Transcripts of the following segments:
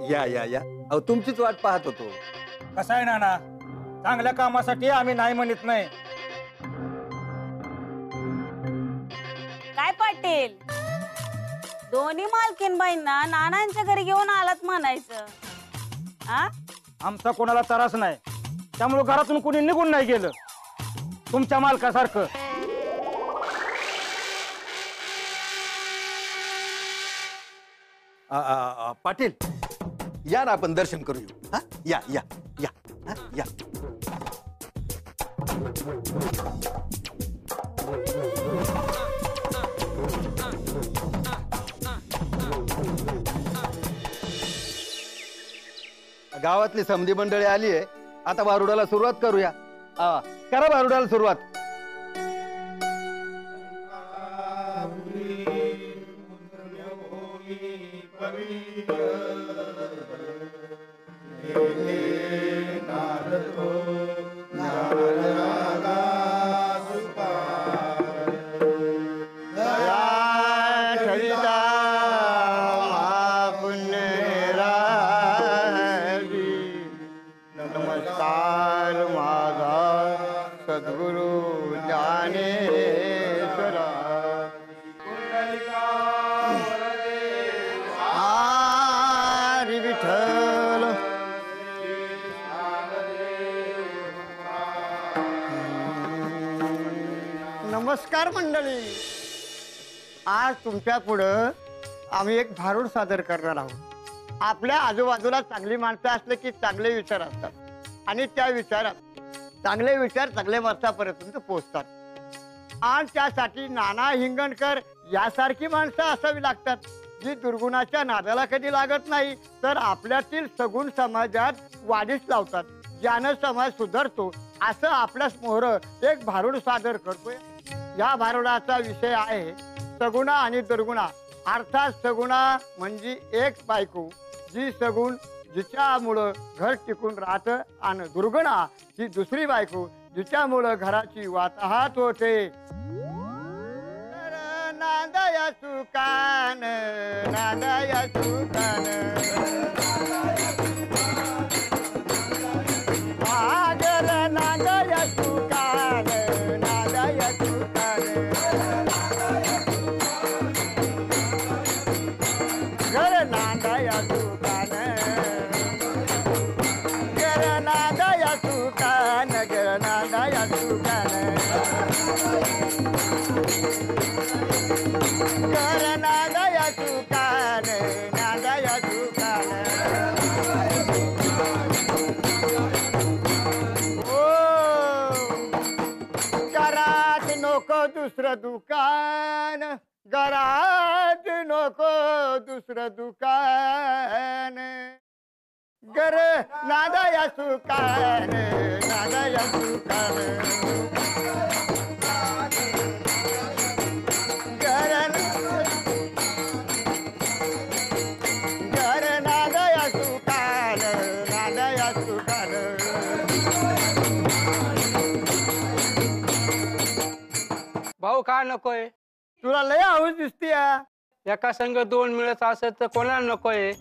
या या या अहो तुमचीच वाट पाहत होतो. कसं आहे नाना, चांगल्या कामासाठी आम्ही नाही म्हणत नाही. काय पाटील, दोन्ही मालकीनबाईंना नानांच्या घरी घेऊन आलात म्हणायचं. हा, आमचा कोणाला त्रास नाही, त्यामुळे घरातून कोणी निघून नाही गेलं तुमच्या मालकासारखं. पाटील या ना, आपण दर्शन करू येऊ. हा या या या हा, या. गावातली समधी मंडळी आली आहे, आता भारुडाला सुरुवात करूया. करा भारुडाला सुरुवात. नमस्कार मंडळी, आज तुमच्या पुढं आम्ही एक भारूड सादर करणार आहोत. आपल्या आजूबाजूला चांगली माणसं असले की चांगले विचार असतात आणि त्या विचारात चांगले विचार चांगल्या माणसापर्यंत पोहोचतात. आणि त्यासाठी नाना हिंगणकर यासारखी माणसं असावी लागतात, जी दुर्गुणाच्या नादाला कधी लागत नाही, तर आपल्यातील सगुण समाजात वाढीस लावतात, ज्यानं समाज सुधारतो. असं आपल्याच मोहर एक भारूड सादर करतोय. या भारुडाचा विषय आहे सगुणा आणि दुर्गुणा. अर्थात सगुणा म्हणजे एक बायको, जी सगुण जिच्यामुळं घर टिकून राहतं, आणि दुर्गुणा ही दुसरी बायको, जिच्यामुळं घराची वाताहत होते. नांदया सुकान, नांदया सुकान, नांदया सुकान, नांदया सुकान, घर नांदया सुकान, घर नांदया सुकान, घर नांदया सुकान, घर नांदया सुकान, नांदया सुकान. घरात नको दुसरं दुकान, घरात नको दुसरं दुकान, घर नांदया सुकान, नांदया सुकान, घर नांदया सुकान, नांदया सुकान. भाऊ काय नकोय? तुला लय हौस दिसते. एका संघ दोन मिळत असत तर कोणाला नकोय?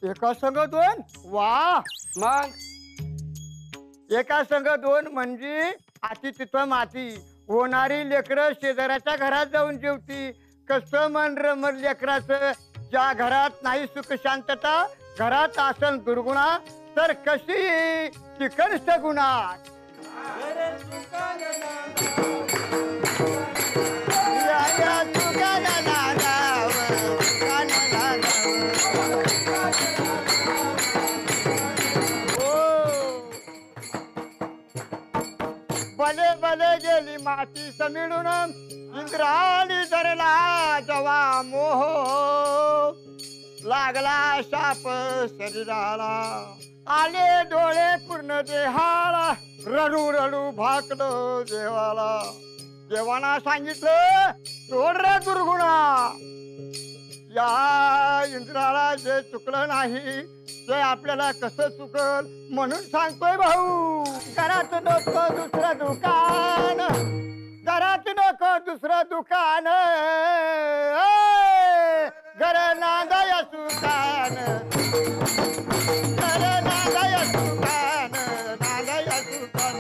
एका संघ दोन? वा, मग एका संघ दोन म्हणजे आती तिथं माती. होणारी लेकरं शेजाऱ्याच्या घरात जाऊन जेवती. कसं मन रमर लेकराचं, ज्या घरात नाही सुख शांतता, घरात असन दुर्गुणा, तर कशी टिकन सगुणा. भले भले गेली माती समिळून, इंद्राणी धरला जवा मोह, लागला शाप शरीराला, आले डोळे पूर्ण देहाला, रडू रडू भाकलो देवाला. देवाना सांगितलं सोड रे दुर्गुणा, या इंद्राला जे चुकलं नाही ते आपल्याला कसं चुकल म्हणून सांगतोय भाऊ. घरात नको दुसरं दुकान, घरात नको दुसरं दुकान, घर नांदाया सुकान, घर नांदाया सुकान, नांदाया सुकान.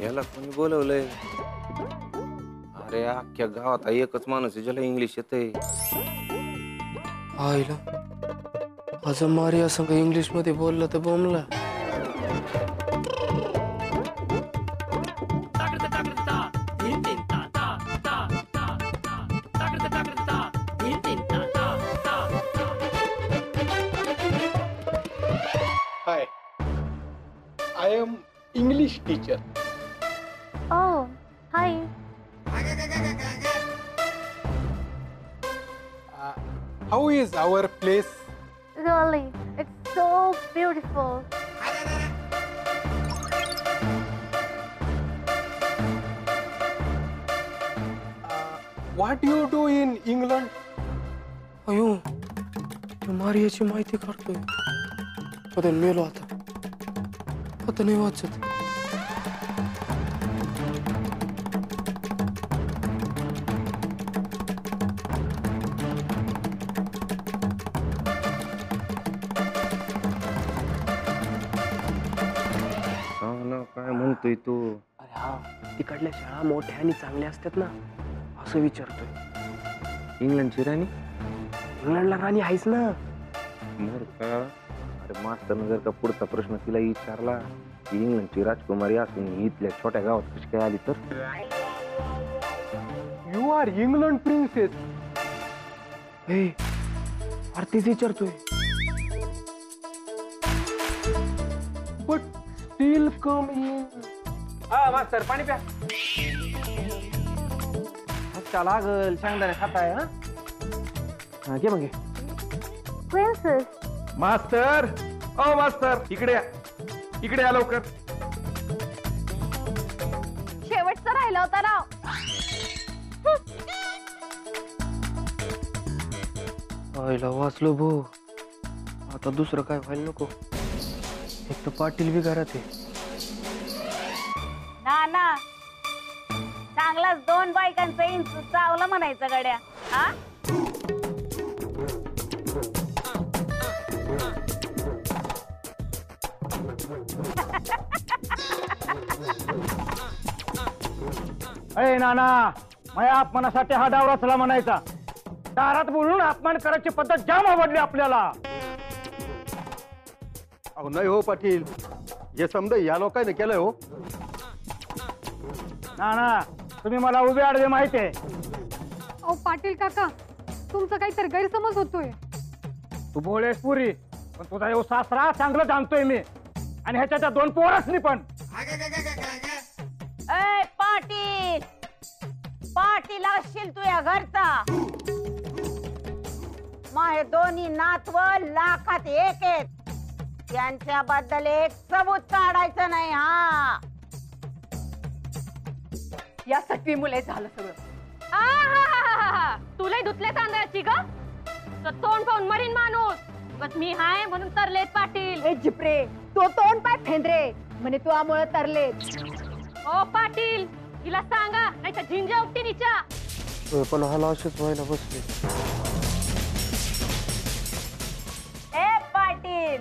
याला कोणी बोलवलंय? अरे अख्ख्या गावात एकच माणूस आहे ज्याला इंग्लिश येतंय. आईला आज मारिया संग इंग्लिश मध्ये बोलला तर Bumla. Hi, I am English teacher. Oh, hi. How is our place? Really, it's so beautiful. What do you do in England? अयो मारियाची माहिती काढतोय. आता मेलो आता नाही वाचत. सांग ना काय म्हणतोय तू? अरे हा, तिकडल्या शाळा मोठ्या आणि चांगल्या असतात ना असं विचारतोय. इंग्लंडची राणी? इंग्लंडला राणी आहेच ना. मर का? अरे मास्तरनं जर का पुढचा प्रश्न तिला विचारला की इंग्लंडची राजकुमारी असून इथल्या छोट्या गावात कशी काय आली तर? You are England princess. हे अरे तेच विचारतोय. But still come in. हा मास्तर पाणी प्या. अच्छा लागल शेंगदाणे खाताय. हा घे मग. Princess. मास्तर, ओ मास्तर, इकडे या, इकडे या लवकर. शेवटचा राहिला होता राव. आईला वाचलो भो. आता दुसरं काय व्हायला नको. एक तर पाटील बी घरात आहे. नाना चांगलाच 2 बायकांचं इंच चावलं म्हणायचं गड्या. हा अरे नाना माझ्या अपमानासाठी हा डावरा चला म्हणायचा. दारात बोलून अपमान करायची पद्धत जाम आवडली आपल्याला. अहो नाही हो पाटील, हे समजा या लोकांनी केलंय हो. नाना तुम्ही मला उभे आडवे माहिती आहे. अहो पाटील काका, तुमचा काहीतरी गैरसमज होतोय. तू बोलेस पुरी, पण तुझा येऊ सासरा चांगलं जाणतोय मी. आणि ह्याच्या त्या 2 पोरसनी पण. ए पाटील, पाटील असशील तुझ्या घरचा. माझे दोन्ही नातव लाखात एक आहेत. त्यांच्याबद्दल एक सबूत काढायचं नाही. हा या सटवी मुले झालं सगळं. तुला धुतले तांदळाची ग. तोंड पाहून मरीन माणूस. बस मी हाय म्हणून तरलेत पाटील. ए जिप्रे, तो तोंड पाय फेंद्रे म्हणे तू आमुळे तरलेत. ओ पाटील, तिला सांगा नाही तर झिंजा उपटी निच्या. पण हाला असेच व्हायला बसले. ए पाटील,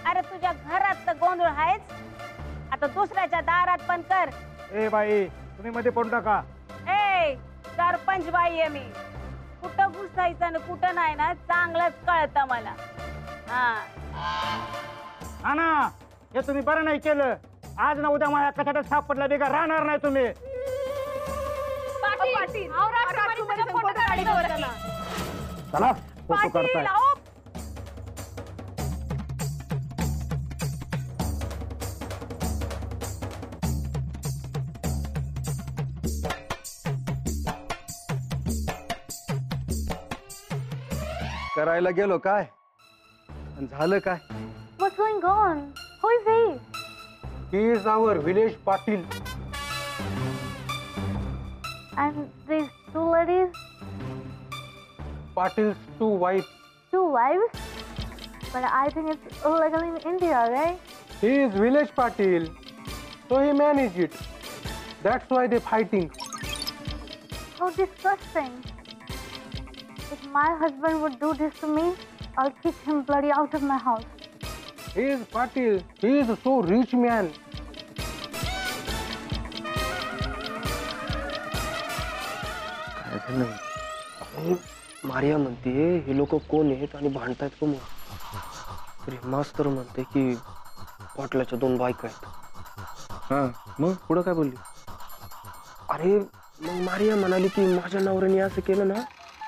अरे तुझ्या घरात तर गोंधळ आहेच, आता दुसऱ्याच्या दारात पण कर. ए बाई तुम्ही मध्ये पडू नका. ए सरपंच बाई आहे मी. कुठं घुसायचं आणि कुठं नाही ना चांगलंच कळतं मला. हा ना, हे तुम्ही बरं नाही केलं. आज ना उद्या माझ्या कचाट्यात सापडला बेगा राहणार नाही तुम्ही. पाटील, अहो राजकुमारी संग फोटो काढायचा होता ना. चला फोटो करताय. करायला गेलो काय आणि झालं काय? What's going on? Who is he? He is our village Patil. And these two ladies, Patil's 2 wives. 2 wives? But I think it's illegal in India, right? He is village Patil, so he managed it. That's why they're fighting. How disgusting. If my husband would do this to me, I'll kick him bloody out of my house. He is Patil. He is a so rich man. काय झालं? अरे, Maria म्हणते हे लोक कोण आहेत आणि भांडतायत का मग? तरी मास्तर म्हणते की पाटलाच्या 2 बायका आहेत. हा मग पुढं काय बोलली? अरे मग मारिया म्हणाली की माझ्या नवऱ्याने असं केलं ना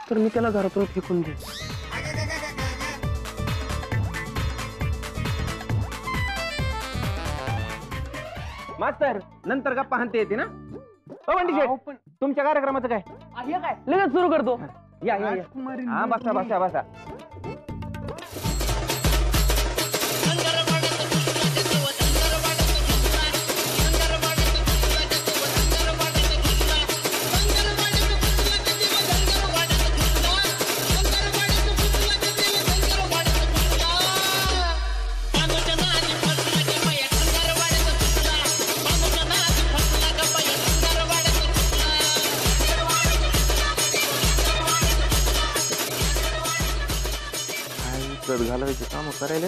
तर मी त्याला घरातून फेकून देईन. मास्तर नंतर गप्पा हाणते येते ना? तुमच्या कार्यक्रमाचं काय? लगेच सुरू करतो. या या या. हा बसा बसा बसा. घालायचे काम करायला.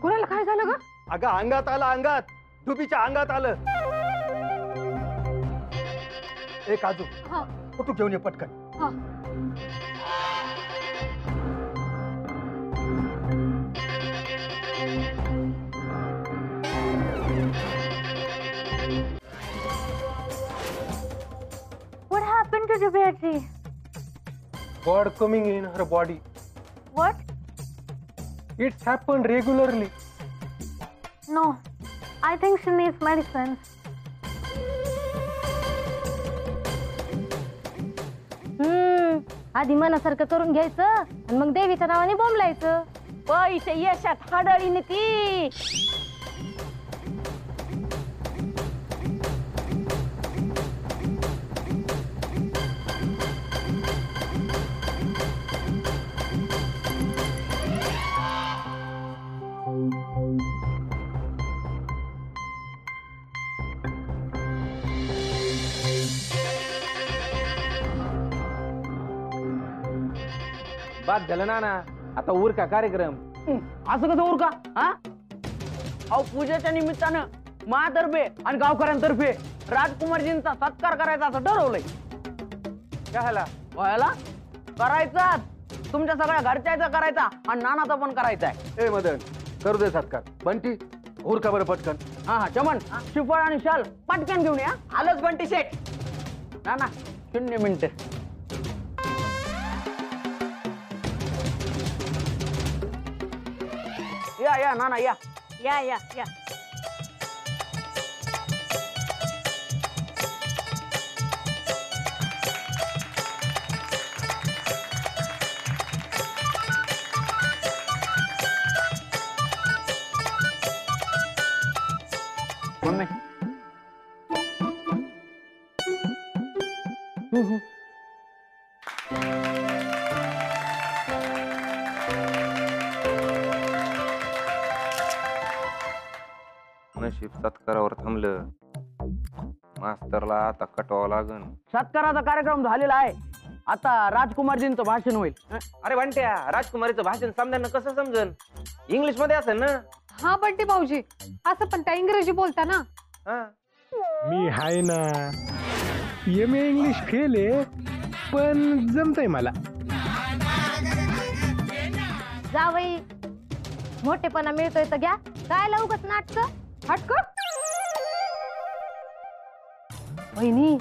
कुणाला काय झालं ग? अगं अंगात आलं, अंगात डुबीच्या अंगात आलं. ए काजू, फोटो घेऊन ये पटकन. What happened to Dubeyji? God coming in her body. What? It's happened regularly. No, I think she needs medicine. आधी मनासारखं करून घ्यायचं आणि मग देवीच्या नावाने बोंबलायचं. पैसे यशात हाडळीने ती. बाद झालं ना. आता उर का कार्यक्रम. असं कसं उरका? हा अहो पूजेच्या निमित्तानं महातर्फे आणि गावकऱ्यांतर्फे राजकुमारजींचा सत्कार करायचा असं ठरवलंय. कशाला? व्हायला करायचा तुमच्या सगळ्या घरच्याचा करायचा आणि नानाचा पण करायचा आहे. ए मदन, करू दे सत्कार. बंटी उरका बरं पटकन. हा हा चमन श्रीफळ आणि शाल पटकन घेऊन या. आलंच बंटी शेठ. नाना 0 मिनिटं. या नाना या. या या या. मम्मी नशीब सत्कारावर थांबलं. मास्तरला आता कटवावं लागन. सत्काराचा कार्यक्रम झालेला आहे. आता राजकुमारजींचं भाषण होईल. अरे बंट्या, राजकुमारीचं भाषण समजायला कसं समजन? इंग्लिश मध्ये असेल ना? हा बंटी भाऊजी, असं पण त्या इंग्रजी बोलता ना. मी हाय ना, एम ए इंग्लिश फेल आहे पण जमतंय मला. जावई मोठेपणा मिळतोय तर घ्या, काय लवकच नाटक हटक. वहिनी,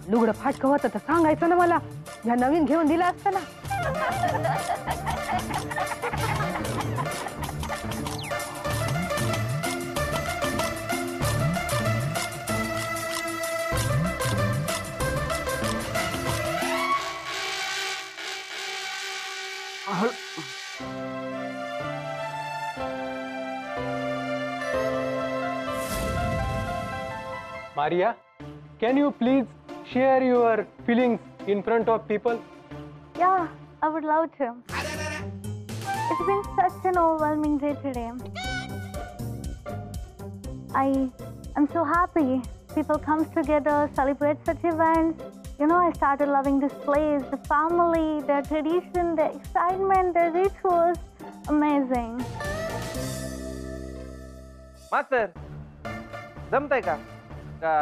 लुगडं फाटकं होतं तर सांगायचं ना मला, या नवीन घेऊन दिला असतं ना. Maria, can you please share your feelings in front of people? Yeah, I would love to. It's been such an overwhelming day today. I'm so happy. People come together, celebrate such events. You know, I started loving this place, the family, the tradition, the excitement, the rituals. Amazing. मास्तर, जमतंय का? का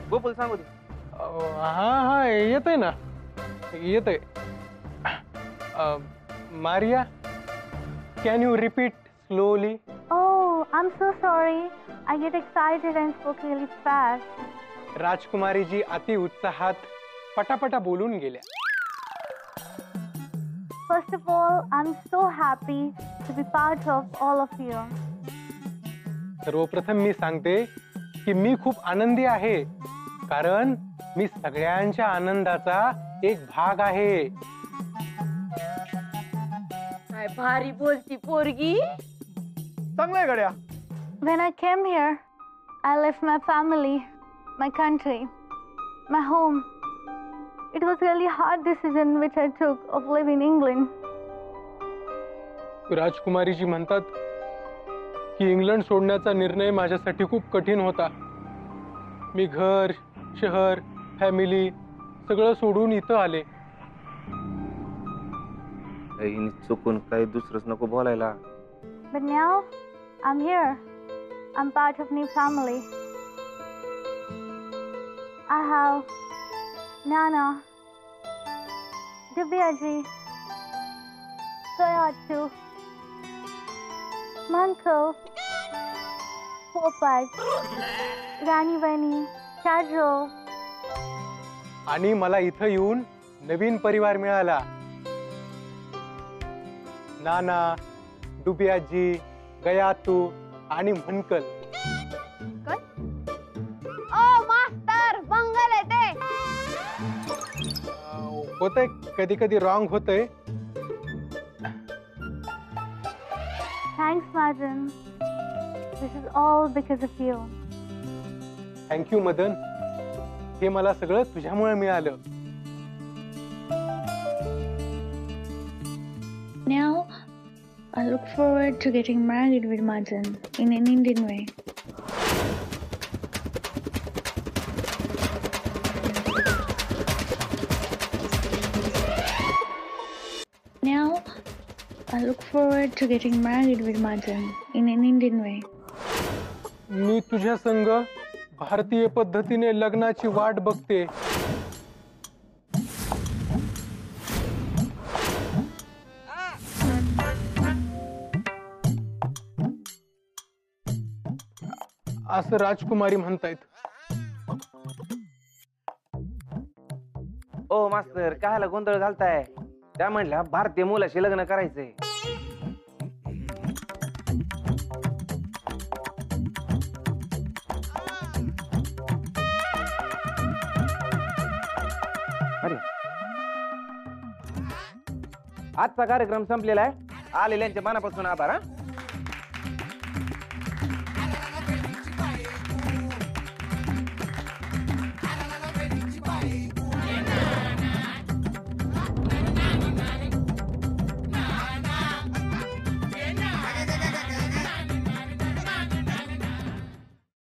गोकुल सांगू दे? हा येतंय ना, येतंय. Maria, can you repeat slowly? Oh, I'm so sorry. I get excited and spoke really fast. राजकुमारीजी अति उत्साहात पटापटा बोलून गेल्या. First of all, I'm so happy to be part of all of you. सर्वप्रथम मी सांगते की मी खूप आनंदी आहे, कारण मी सगळ्यांच्या आनंदाचा एक भाग आहे. काय भारी बोलती पोरगी. चांगलंय गड्या. When I came here, I left my family, my country, my home. It was really hard decision which I took of living in England. राजकुमारीजी म्हणतात की इंग्लंड सोडण्याचा निर्णय माझ्यासाठी खूप कठीण होता. मी घर, शहर, फॅमिली सगळं सोडून इथं आले. हिने चुकून काही दुसरंच नको बोलायला. But now, I'm here. I'm part of new family. I have Nana, Divyaji, Kayatu, Manko, Popat, Rani Vani, Chadro. आणि मला इथं येऊन नवीन परिवार मिळाला. नाना, डुबियाजी, गयातू आणि मनकल. ओ मास्तर, मंगल येते. होतंय कधी कधी रॉंग होतंय. Thanks, Madan. This is all because of you. Thank you Madan, हे मला सगळं तुझ्यामुळे मिळालं. Now, I look forward to getting married with Madan in an Indian way. Now, I look forward to getting married with Madan in an Indian way. मी तुझ्या संग भारतीय पद्धतीने लग्नाची वाट बघते. असं राजकुमारी म्हणतायत. ओ मास्तर, कायला गोंधळ घालताय? त्या म्हणल्या भारतीय मुलाशी लग्न करायचंय. अरे, आजचा कार्यक्रम संपलेला आहे. आलेल्यांच्या मनापासून आभार. हा,